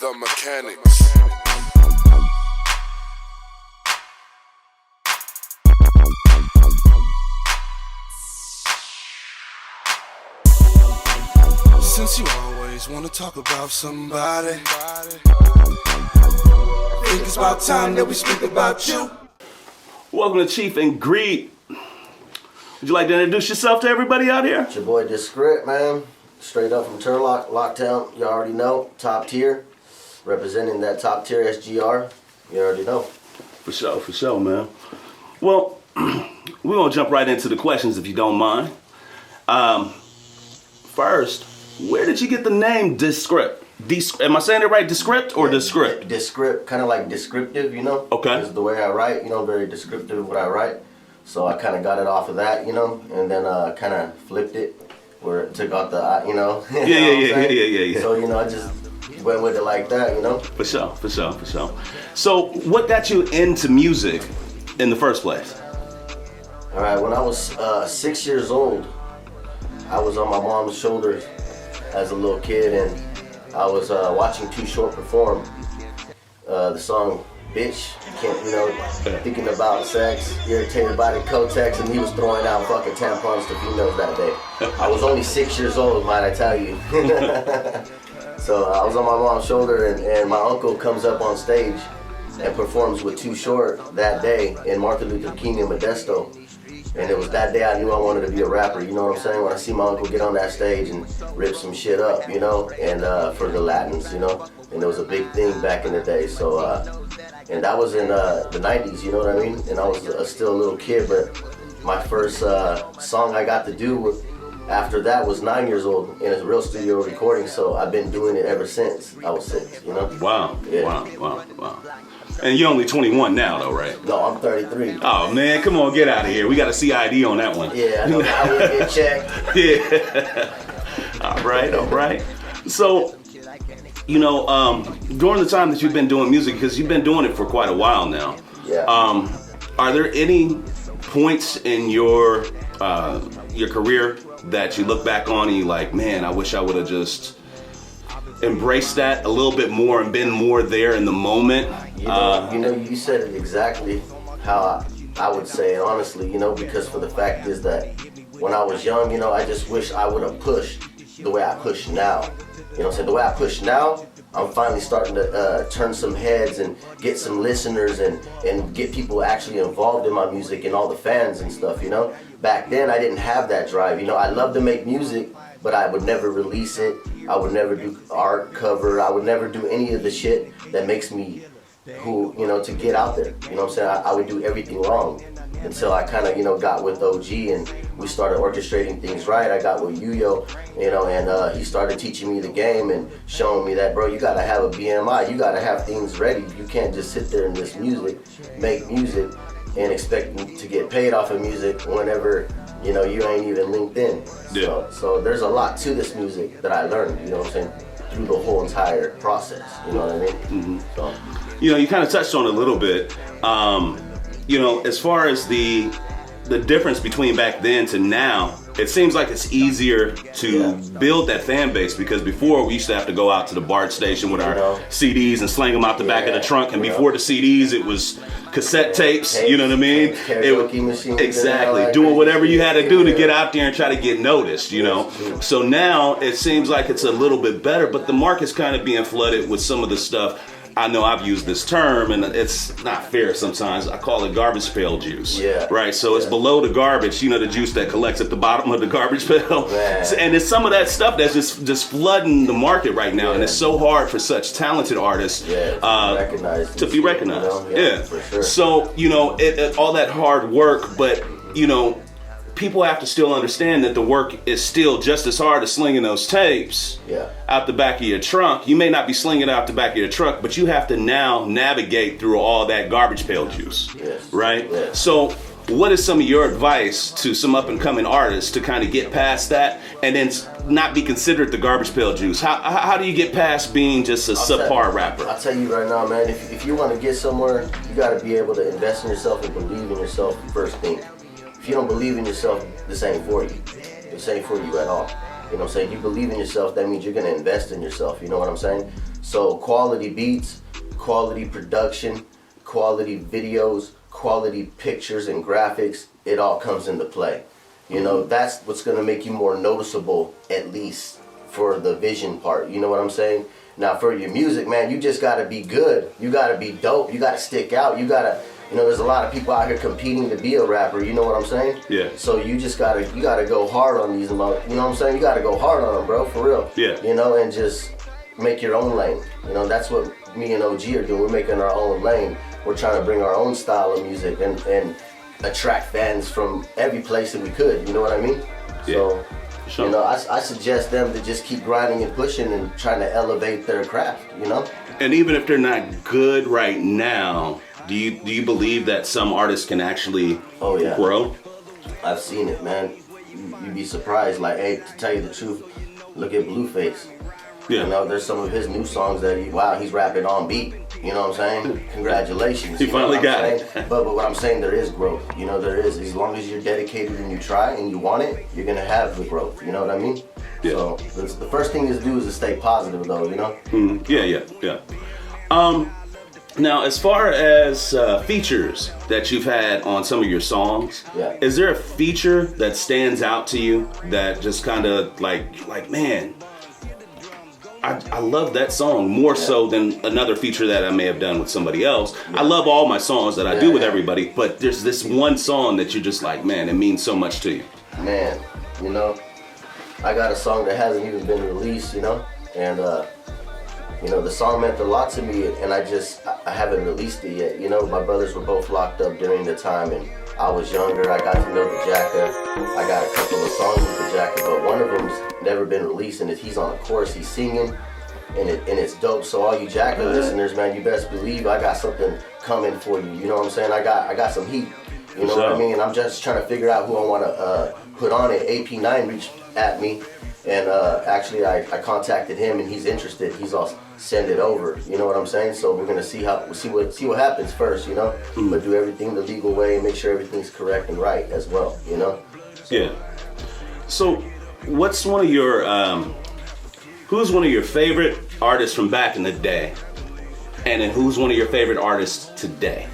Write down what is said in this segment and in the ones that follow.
The Mechanics. Since you always wanna talk about somebody, I think it's about time that we speak about you. Welcome to Chief and Greed. Would you like to introduce yourself to everybody out here? It's your boy Discript, man. Straight up from Turlock, Locktown. You already know. Top tier. Representing that top tier SGR. You already know. For sure, man. Well, we're going to jump right into the questions if you don't mind. First, where did you get the name Discript? Am I saying it right? Discript or Discript? Discript, kind of like descriptive, you know? Okay. Is the way I write, you know, very descriptive of what I write. So I kind of got it off of that, you know, and then kind of flipped it where it took out the, you know. Yeah. So, you know, I just went with it like that, you know? For sure. So what got you into music in the first place? All right, when I was 6 years old, I was on my mom's shoulders as a little kid, and I was watching Too Short perform the song Bitch, thinking about sex, irritated by the Kotex, and he was throwing out fucking tampons to females that day. I was only 6 years old, might I tell you. So I was on my mom's shoulder, and my uncle comes up on stage and performs with Too Short that day in Martin Luther King in Modesto. And it was that day I knew I wanted to be a rapper, you know what I'm saying? When I see my uncle get on that stage and rip some shit up, you know, and for the Latins, you know, and it was a big thing back in the day. So, and that was in the 90s, you know what I mean? And I was still a little kid, but my first song I got to do after that was 9 years old in a real studio recording. So I've been doing it ever since I was 6, you know? Wow. Yeah. Wow. And you're only 21 now, though, right? No, I'm 33. Oh, man, come on, get out of here. We got a CID on that one. Yeah, I know. I will get checked. Yeah. All right. So, you know, during the time that you've been doing music, because you've been doing it for quite a while now, Yeah. Are there any points in your career that you look back on and you're like, man, I wish I would have just embraced that a little bit more and been more there in the moment? You said it exactly how I would say it, honestly, you know, because for the fact is that when I was young, you know, I just wish I would have pushed the way I push now. You know what I'm saying? The way I push now, I'm finally starting to turn some heads and get some listeners and get people actually involved in my music and all the fans and stuff, you know? Back then, I didn't have that drive. You know, I love to make music, but I would never release it. I would never do art cover. I would never do any of the shit that makes me who, you know, to get out there. You know what I'm saying? I would do everything wrong until I kind of, you know, got with OG and we started orchestrating things right. I got with Yuyo, you know, and he started teaching me the game and showing me that, bro, you gotta have a BMI. You gotta have things ready. You can't just sit there and just make music and expect to get paid off of music whenever, you know, you ain't even linked in. Yeah. So there's a lot to this music that I learned, you know what I'm saying, through the whole entire process, you know what I mean? Mm-hmm. So. You know, you kind of touched on it a little bit. You know, as far as the difference between back then to now, it seems like it's easier to build that fan base, because before we used to have to go out to the BART station with our CDs and slang them out the back of the trunk, and before the CDs it was cassette tapes, you know what I mean? Karaoke machines. Exactly, doing whatever you had to do to get out there and try to get noticed, you know? So now it seems like it's a little bit better, but the market's kind of being flooded with some of the stuff. I know I've used this term, and it's not fair sometimes. I call it garbage pail juice. Yeah. Right? So it's below the garbage, you know, the juice that collects at the bottom of the garbage pail. Man. And it's some of that stuff that's just flooding the market right now. And it's so hard for such talented artists to be recognized. You know? For sure. So, you know, all that hard work, but, you know, people have to still understand that the work is still just as hard as slinging those tapes out the back of your trunk. You may not be slinging it out the back of your trunk, but you have to now navigate through all that garbage pail juice, right? Yes. So what is some of your advice to some up and coming artists to kind of get past that and then not be considered the garbage pail juice? How do you get past being just a subpar rapper? I'll tell you right now, man, if you want to get somewhere, you got to be able to invest in yourself and believe in yourself first thing. If you don't believe in yourself, this ain't for you. This ain't for you at all. You know what I'm saying? You believe in yourself, that means you're gonna invest in yourself, you know what I'm saying? So quality beats, quality production, quality videos, quality pictures and graphics, it all comes into play. You know, that's what's gonna make you more noticeable, at least for the vision part, you know what I'm saying? Now for your music, man, you just gotta be good. You gotta be dope, you gotta stick out, you gotta, you know, there's a lot of people out here competing to be a rapper, you know what I'm saying? Yeah. So you just gotta, you gotta go hard on these, you know what I'm saying? You gotta go hard on them, bro, for real. Yeah. You know, and just make your own lane. You know, that's what me and OG are doing. We're making our own lane. We're trying to bring our own style of music and attract fans from every place that we could, you know what I mean? Yeah. So, Sure. you know, I suggest them to just keep grinding and pushing and trying to elevate their craft, you know? And even if they're not good right now, do you believe that some artists can actually grow? I've seen it, man. You'd be surprised. Like, hey, to tell you the truth, look at Blueface. Yeah. You know, there's some of his new songs that he's rapping on beat. You know what I'm saying? Congratulations. He finally got it. But what I'm saying, there is growth. You know, there is. As long as you're dedicated and you try and you want it, you're gonna have the growth. You know what I mean? Yeah. So the first thing is to do is to stay positive, though. You know? Yeah. Now, as far as features that you've had on some of your songs, is there a feature that stands out to you that just kind of like, man, I love that song more so than another feature that I may have done with somebody else. I love all my songs that I do with everybody, but there's this one song that you're just like, man, it means so much to you. Man, you know, I got a song that hasn't even been released, you know, and you know, the song meant a lot to me, and I haven't released it yet. You know, my brothers were both locked up during the time, and I was younger. I got to know the Jacka. I got a couple of songs with the Jacka, but one of them's never been released, and he's on a chorus, he's singing, and it's dope. So all you Jacka listeners, man, you best believe I got something coming for you. You know what I'm saying? I got some heat. You know what I mean? And I'm just trying to figure out who I want to put on it. AP9 reached at me, and actually I contacted him, and he's interested. He's all send it over. You know what I'm saying? So we're gonna see what happens first. You know, but do everything the legal way and make sure everything's correct and right as well. You know? So, yeah. So, what's one of your who's one of your favorite artists from back in the day, and then who's one of your favorite artists today?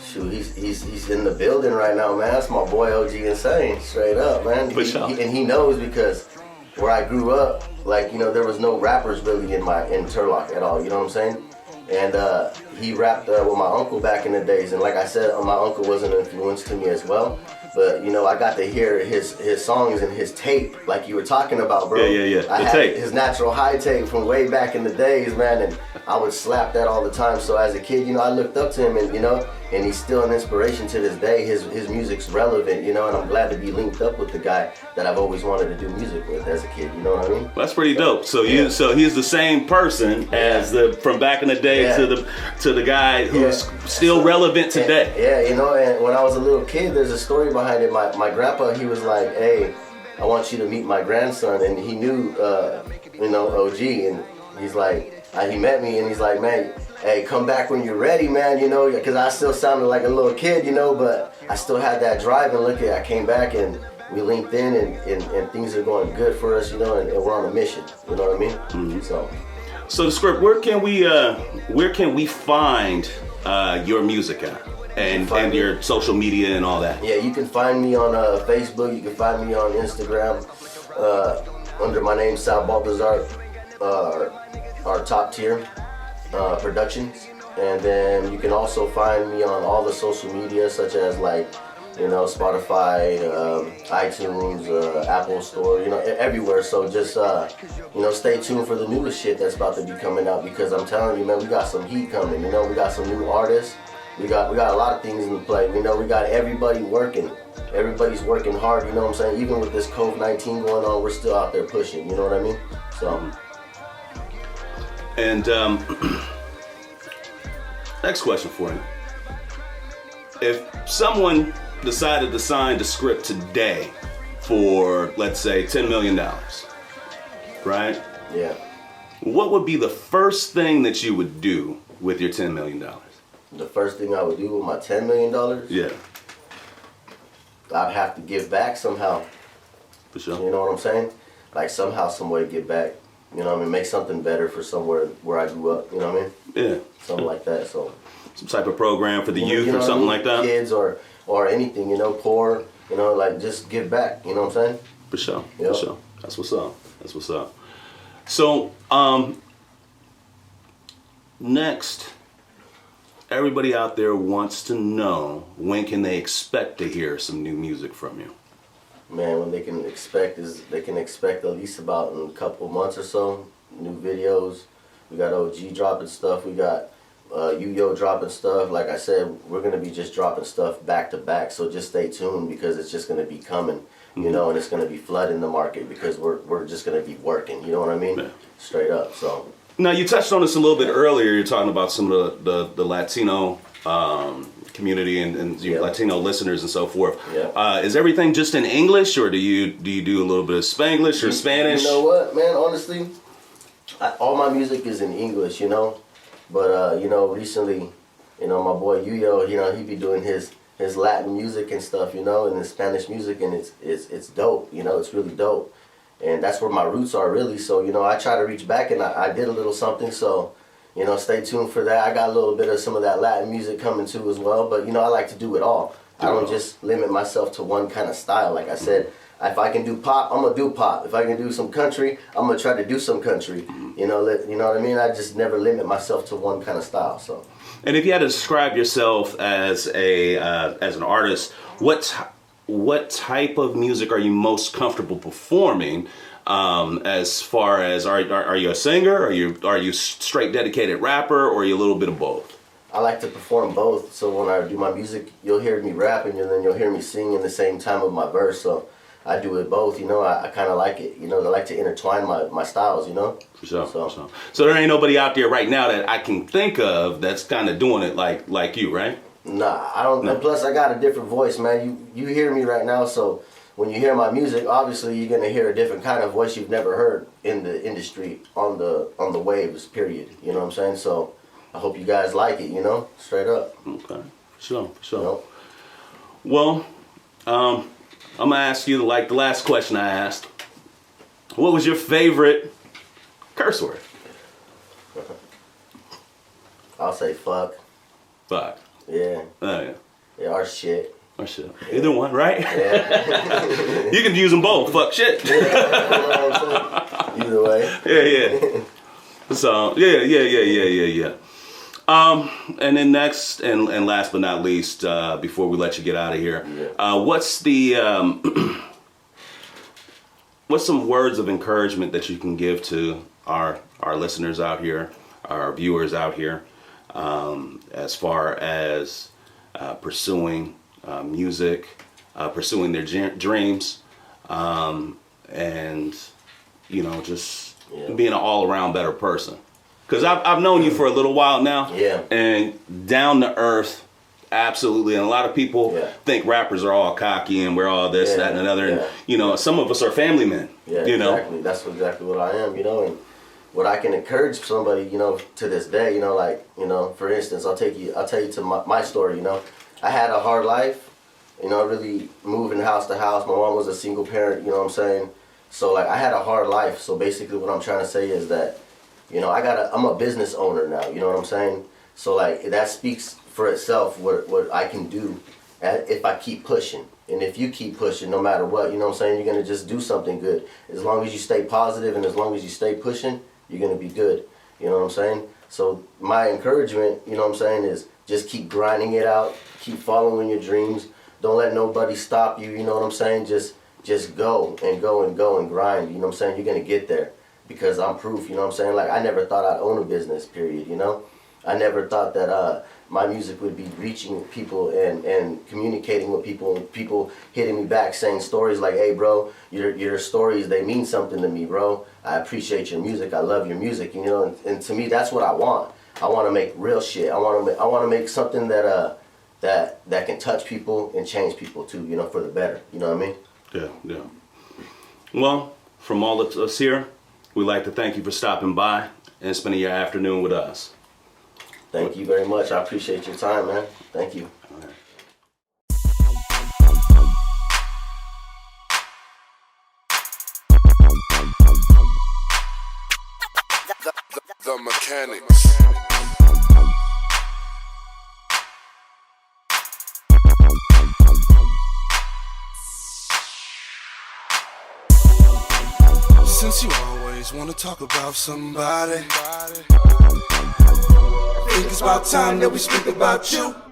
Shoot, he's in the building right now, man. That's my boy OG Insane, straight up, man. And he knows, because where I grew up, like, you know, there was no rappers really in Turlock at all, you know what I'm saying? And he rapped with my uncle back in the days, and like I said, my uncle was an influence to me as well. But you know, I got to hear his songs and his tape, like you were talking about, bro. Yeah. I had his Natural High tape from way back in the days, man, and I would slap that all the time. So as a kid, you know, I looked up to him, and you know, and he's still an inspiration to this day. His music's relevant, you know, and I'm glad to be linked up with the guy that I've always wanted to do music with as a kid. You know what I mean? That's pretty dope. So he's the same person as from back in the day to the guy who's still relevant today. Yeah, you know, and when I was a little kid, there's a story behind it. My grandpa, he was like, hey, I want you to meet my grandson, and he knew, you know, OG, and he's like, he met me, and he's like, man, hey, come back when you're ready, man, you know, because I still sounded like a little kid, you know, but I still had that drive, and look at, I came back, and we linked in, and things are going good for us, you know, and we're on a mission, you know what I mean? Mm-hmm. So Discript, where can we find your music at? And your social media and all that. Yeah, you can find me on Facebook. You can find me on Instagram under my name, Sal Baltazar, our top tier productions. And then you can also find me on all the social media, such as like, you know, Spotify, iTunes, Apple Store, you know, everywhere. So just, you know, stay tuned for the newest shit that's about to be coming out, because I'm telling you, man, we got some heat coming. You know, we got some new artists. We got a lot of things in play. You know, we got everybody working. Everybody's working hard, you know what I'm saying? Even with this COVID-19 going on, we're still out there pushing, you know what I mean? So. And next question for you. If someone decided to sign Discript today for, let's say, $10 million, right? Yeah. What would be the first thing that you would do with your $10 million? The first thing I would do with my $10 million? Yeah. I'd have to give back somehow. For sure. You know what I'm saying? like somehow, some way get back. You know what I mean? Make something better for somewhere where I grew up. You know what I mean? Yeah. Something like that. So Some type of program for the youth you know or something what I mean? like that. Kids or anything. You know, poor. You know, like just give back. You know what I'm saying? For sure. Yep. For sure. That's what's up. That's what's up. So next, everybody out there wants to know, when can they expect to hear some new music from you? Man, what they can expect is they can expect at least about in a couple months or so, new videos. We got OG dropping stuff. We got Yo dropping stuff. Like I said, we're going to be just dropping stuff back to back. So just stay tuned because it's just going to be coming, you know, and it's going to be flooding the market because we're just going to be working. You know what I mean? Yeah. Straight up. So. Now, you touched on this a little bit earlier. You're talking about some of the Latino community and your Latino listeners and so forth. Yeah. Is everything just in English, or do you do a little bit of Spanglish or Spanish? You know what, man? Honestly, all my music is in English, you know. But you know, recently, you know, my boy Yuyo, you know, he be doing his Latin music and stuff, you know, and his Spanish music, and it's dope. You know, it's really dope. And that's where my roots are really. So, you know, I try to reach back, and I did a little something. So, you know, stay tuned for that. I got a little bit of some of that Latin music coming too as well. But, you know, I like to do it all. I don't just limit myself to one kind of style. Like I said, if I can do pop, I'm going to do pop. If I can do some country, I'm going to try to do some country. You know what I mean? I just never limit myself to one kind of style. So. And if you had to describe yourself as as an artist, what type of music are you most comfortable performing? As far as are you a singer? Are you straight dedicated rapper, or are you a little bit of both? I like to perform both. So when I do my music, you'll hear me rapping, and then you'll hear me singing the same time with my verse. So I do it both. You know, I kind of like it. You know, I like to intertwine my styles. You know. For sure. So there ain't nobody out there right now that I can think of that's kind of doing it like you, right? Nah, I don't. No. And plus, I got a different voice, man. You hear me right now, so when you hear my music, obviously you're gonna hear a different kind of voice you've never heard in the industry on the waves. Period. You know what I'm saying? So I hope you guys like it. You know, straight up. Okay, for sure. You know? Well, I'm gonna ask you like the last question I asked. What was your favorite curse word? I'll say fuck. Fuck. Yeah. Oh yeah. Yeah, our shit. Our shit. Either one, right? Yeah. You can use them both. Fuck shit. Yeah, you know what I'm saying? Either way. Yeah. So yeah. And then next and last but not least, before we let you get out of here, what's the what's some words of encouragement that you can give to our listeners out here, our viewers out here, as far as pursuing music, pursuing their dreams, and you know, just being an all-around better person? Because I've known you for a little while now, and down to earth, absolutely. And a lot of people think rappers are all cocky and we're all this, that, and another. And you know, some of us are family men. Yeah, you exactly. That's exactly what I am. You know, and what I can encourage somebody, you know, to this day, you know, like, you know, for instance, I'll tell you to my story. You know, I had a hard life. You know, really moving house to house. My mom was a single parent. You know what I'm saying? So like, I had a hard life. So basically, what I'm trying to say is that, you know, I'm a business owner now, you know what I'm saying? So like, that speaks for itself, what I can do if I keep pushing. And if you keep pushing, no matter what, you know what I'm saying, you're going to just do something good. As long as you stay positive and as long as you stay pushing, you're going to be good. You know what I'm saying? So my encouragement, you know what I'm saying, is just keep grinding it out, keep following your dreams. Don't let nobody stop you, you know what I'm saying? Just go and go and go and grind, you know what I'm saying? You're going to get there. Because I'm proof, you know what I'm saying? Like, I never thought I'd own a business, period, you know? I never thought that my music would be reaching people and communicating with people, and people hitting me back saying stories like, hey, bro, your stories, they mean something to me, bro. I appreciate your music. I love your music, you know? And to me, that's what I want. I want to make real shit. I want to make something that can touch people and change people, too, you know, for the better. You know what I mean? Yeah. Well, from all of us here, we'd like to thank you for stopping by and spending your afternoon with us. Thank you very much. I appreciate your time, man. Thank you. All right. The Mechanics. Since you always wanna talk about somebody, I think it's about time that we speak about you.